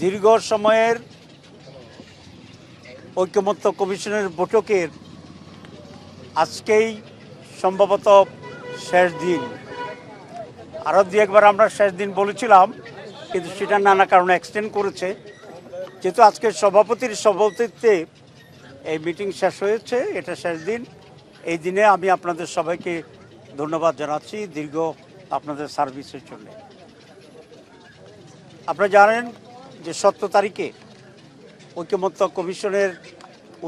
দীর্ঘ সময়ের ঐকমত্য কমিশনের বৈঠকের আজকেই সম্ভবত শেষ দিন। আরও দু একবার আমরা শেষ দিন বলেছিলাম, কিন্তু সেটা নানা কারণে এক্সটেন্ড করেছে। যেহেতু আজকে সভাপতির সভাপতিত্বে এই মিটিং শেষ হয়েছে, এটা শেষ দিন। এই দিনে আমি আপনাদের সবাইকে ধন্যবাদ জানাচ্ছি দীর্ঘ আপনাদের সার্ভিসের জন্য। আপনারা জানেন যে 17 তারিখে ঐকমত্য কমিশনের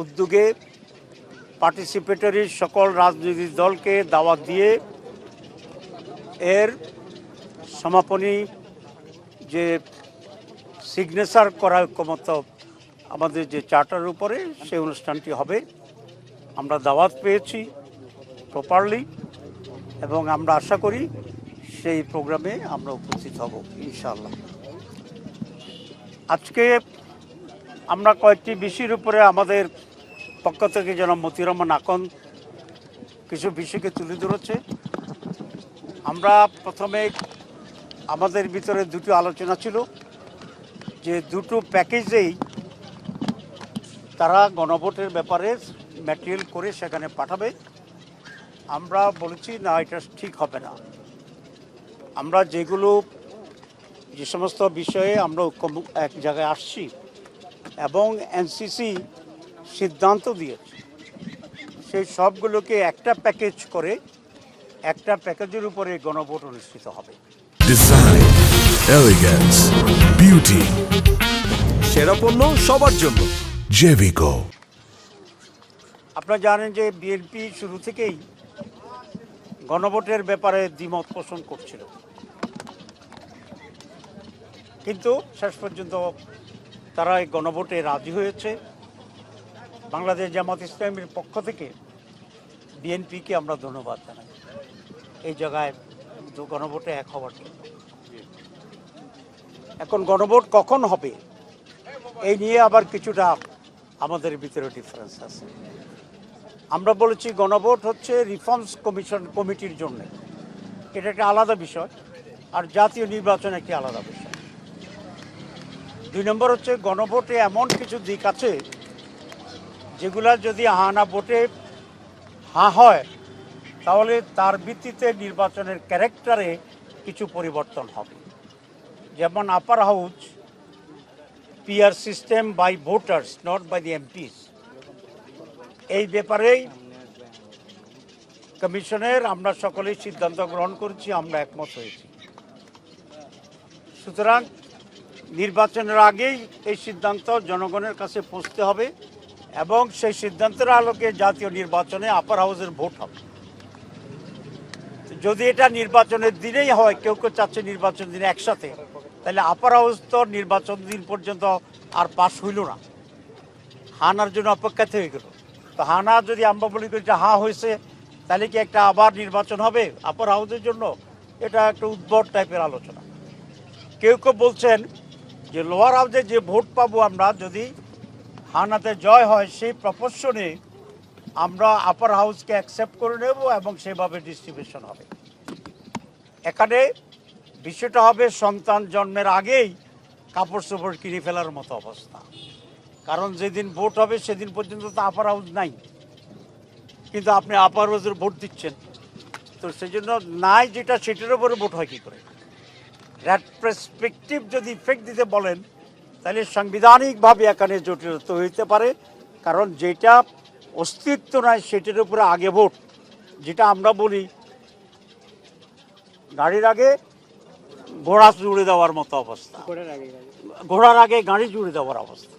উদ্যোগে পার্টিসিপেটরি সকল রাজনৈতিক দলকে দাওয়াত দিয়ে এর সমাপনী যে সিগনেচার করা ঐকমত্য আমাদের যে চার্টারের উপরে সেই অনুষ্ঠানটি হবে। আমরা দাওয়াত পেয়েছি প্রপারলি এবং আমরা আশা করি সেই প্রোগ্রামে আমরা উপস্থিত হব ইনশাআল্লাহ। আজকে আমরা কয়েকটি বিষয়ের উপরে আমাদের পক্ষ থেকে জনাব মতিউর রহমান আকন কিছু বিষয়কে তুলে ধরেছে। আমরা প্রথমে আমাদের ভিতরে দুটো আলোচনা ছিল যে দুটো প্যাকেজেই তারা গণভোটের ব্যাপারে ম্যাটেরিয়াল করে সেখানে পাঠাবে। আমরা বলেছি না, এটা ঠিক হবে না। আমরা যে সমস্ত বিষয়ে আমরা এক জায়গায় আসছি এবং এনসিসি সিদ্ধান্ত দিয়েছে সেই সবগুলোকে একটা প্যাকেজ করে একটা প্যাকেজের উপরে গণভোট অনুষ্ঠিত হবে। ডিজাইন, এলিগেন্স, বিউটি, সেরা পণ্য সবার জন্য জেভিকো। আপনারা জানেন যে বিএনপি শুরু থেকেই গণভোটের ব্যাপারে দ্বিমত পোষণ করছিল, কিন্তু শেষ পর্যন্ত তারা এই গণভোটে রাজি হয়েছে। বাংলাদেশ জামাত ইসলামীর পক্ষ থেকে বিএনপিকে আমরা ধন্যবাদ জানাই এই জায়গায় গণভোটে এক হওয়ার জন্য। এখন গণভোট কখন হবে এই নিয়ে আবার কিছুটা আমাদের ভিতরে ডিফারেন্স আছে। আমরা বলেছি গণভোট হচ্ছে রিফর্মস কমিটির জন্য, এটা একটা আলাদা বিষয়, আর জাতীয় নির্বাচন একটি আলাদা বিষয়। 2 নম্বর হচ্ছে গণভোটে এমন কিছু দিক আছে যেগুলা যদি হা না ভোটে হা হয় তাহলে তার ভিত্তিতে নির্বাচনের ক্যারেক্টারে কিছু পরিবর্তন হবে। যেমন upper house PR system by voters, not by the MPs, এই ব্যাপারেই কমিশনের আমরা সকলেই সিদ্ধান্ত গ্রহণ করেছি, আমরা একমত হয়েছি। সুতরাং নির্বাচনের আগেই এই সিদ্ধান্ত জনগণের কাছে পৌঁছতে হবে এবং সেই সিদ্ধান্তের আলোকে জাতীয় নির্বাচনে আপার হাউসের ভোট হবে। যদি এটা নির্বাচনের দিনেই হয়, কেউ কেউ চাচ্ছে নির্বাচন দিনে একসাথে, তাহলে আপার হাউস তো নির্বাচন দিন পর্যন্ত আর পাস হইল না, হানার জন্য অপেক্ষাতে হয়ে গেল। তো হানা যদি আমরা বলি যে হা হয়েছে, তাহলে কি একটা আবার নির্বাচন হবে আপার হাউসের জন্য? এটা একটা উদ্ভট টাইপের আলোচনা। কেউ কেউ বলছেন যে লোয়ার হাউসে যে ভোট পাবো আমরা, যদি হানাতে জয় হয় সেই প্রপোর্শনে আমরা আপার হাউসকে অ্যাকসেপ্ট করে নেব এবং সেভাবে ডিস্ট্রিবিউশন হবে। এখানে বিষয়টা হবে সন্তান জন্মের আগেই কাপড় চোপড় কিনে ফেলার মতো অবস্থা, কারণ যেদিন ভোট হবে সেদিন পর্যন্ত তো আপার হাউস নাই, কিন্তু আপনি আপার হাউসের ভোট দিচ্ছেন। তো সেই জন্য নাই যেটা সেটার উপরে ভোট হয় কী করে? রেট্রোস্পেক্টিভ যদি ইফেক্ট দিতে বলেন তাহলে সাংবিধানিকভাবে এখানে জটিলতা হইতে পারে, কারণ যেটা অস্তিত্ব নয় সেটার উপরে আগে ভোট, যেটা আমরা বলি গাড়ির আগে ঘোড়া জুড়ে দেওয়ার মতো অবস্থা, ঘোড়ার আগে গাড়ি জুড়ে দেওয়ার অবস্থা।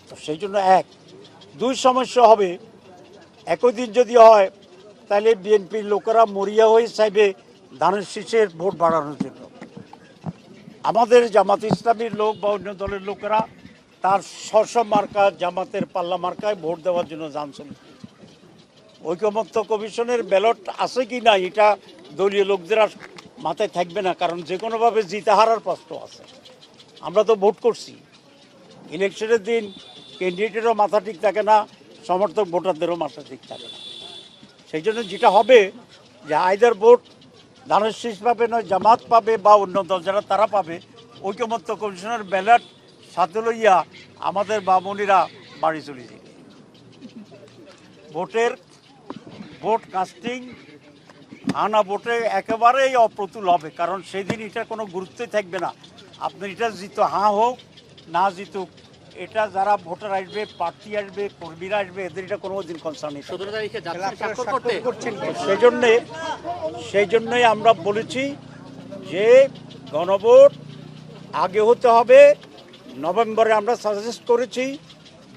তো সেই জন্য 2 সমস্যা হবে। একই দিন যদি হয় তাহলে বিএনপির লোকেরা মরিয়া হয়ে চাইবে ধানের শীষের ভোট বাড়ানোর জন্য, আমাদের জামাত ইসলামীর লোক বা অন্য দলের লোকেরা তার স্ব মার্কা জামাতের পাল্লা মার্কায় ভোট দেওয়ার জন্য জানছেন। ঐকমত্য কমিশনের ব্যালট আছে কি না এটা দলীয় লোকদের আর মাথায় থাকবে না, কারণ যে কোনোভাবে জিতে হারার প্রশ্ন আছে। আমরা তো ভোট করছি, ইলেকশনের দিন ক্যান্ডিডেটেরও মাথা ঠিক থাকে না, সমর্থক ভোটারদেরও মাথা ঠিক থাকে না। সেই জন্য যেটা হবে যে আইদার ভোট ধানের শীষ পাবে, নয় জামাত পাবে বা অন্য দল যারা তারা পাবে, ঐকমত্য কমিশনের ব্যালট সাথে লইয়া আমাদের বামুনিরা বাড়ি চলে যায়। ভোট কাস্টিং হানা ভোটে একেবারেই অপ্রতুল হবে, কারণ সেদিন এটা কোনো গুরুত্বই থাকবে না। আপনার এটা জিত হাঁ হোক না জিতুক, এটা যারা ভোটার আসবে, প্রার্থী আসবে, কর্মীরা আসবে, এদের এটা কোনো দিন কনসার্ন নেই। 17 তারিখে যাচ্ছেন স্বাক্ষর করতে। সেই জন্যই আমরা বলেছি যে গণভোট আগে হতে হবে। নভেম্বরে আমরা সাজেস্ট করেছি,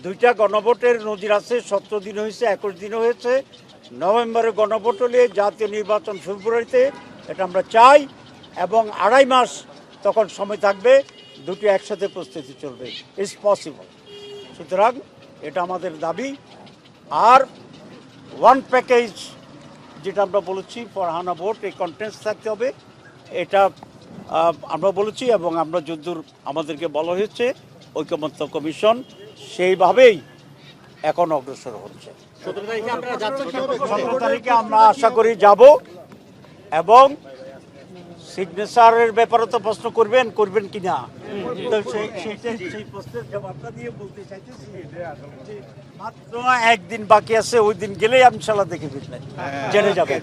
2টা গণভোটের নজির আছে, 17 দিন হয়েছে, 21 দিন হয়েছে। নভেম্বরে গণভোট হলে জাতীয় নির্বাচন ফেব্রুয়ারিতে, এটা আমরা চাই, এবং 2.5 মাস তখন সময় থাকবে, দুটি একসাথে প্রস্তুতি চলবে, ইটস পসিবল। সুতরাং এটা আমাদের দাবি। আর ওয়ান প্যাকেজ যেটা আমরা বলেছি ফর হানা ভোট, এই কন্টেন্টস থাকতে হবে, এটা আমরা বলেছি, এবং আমরা যদ্দূর আমাদেরকে বলা হয়েছে ঐকমত্য কমিশন সেইভাবেই এখন অগ্রসর হচ্ছে। 17 তারিখে আপনারা যাচ্ছেন 17 তারিখে আমরা আশা করি যাব, এবং সিগনেচারের ব্যাপারে তো প্রশ্ন করবেন কি না, তো সেই প্রশ্নের জবাবটা দিয়ে বলতে চাইতেছি যে মাত্র 1 দিন বাকি আছে, ওই দিন গেলেই আমি ইনশাআল্লাহ দেখে ফেলবেন, জেনে যাবেন।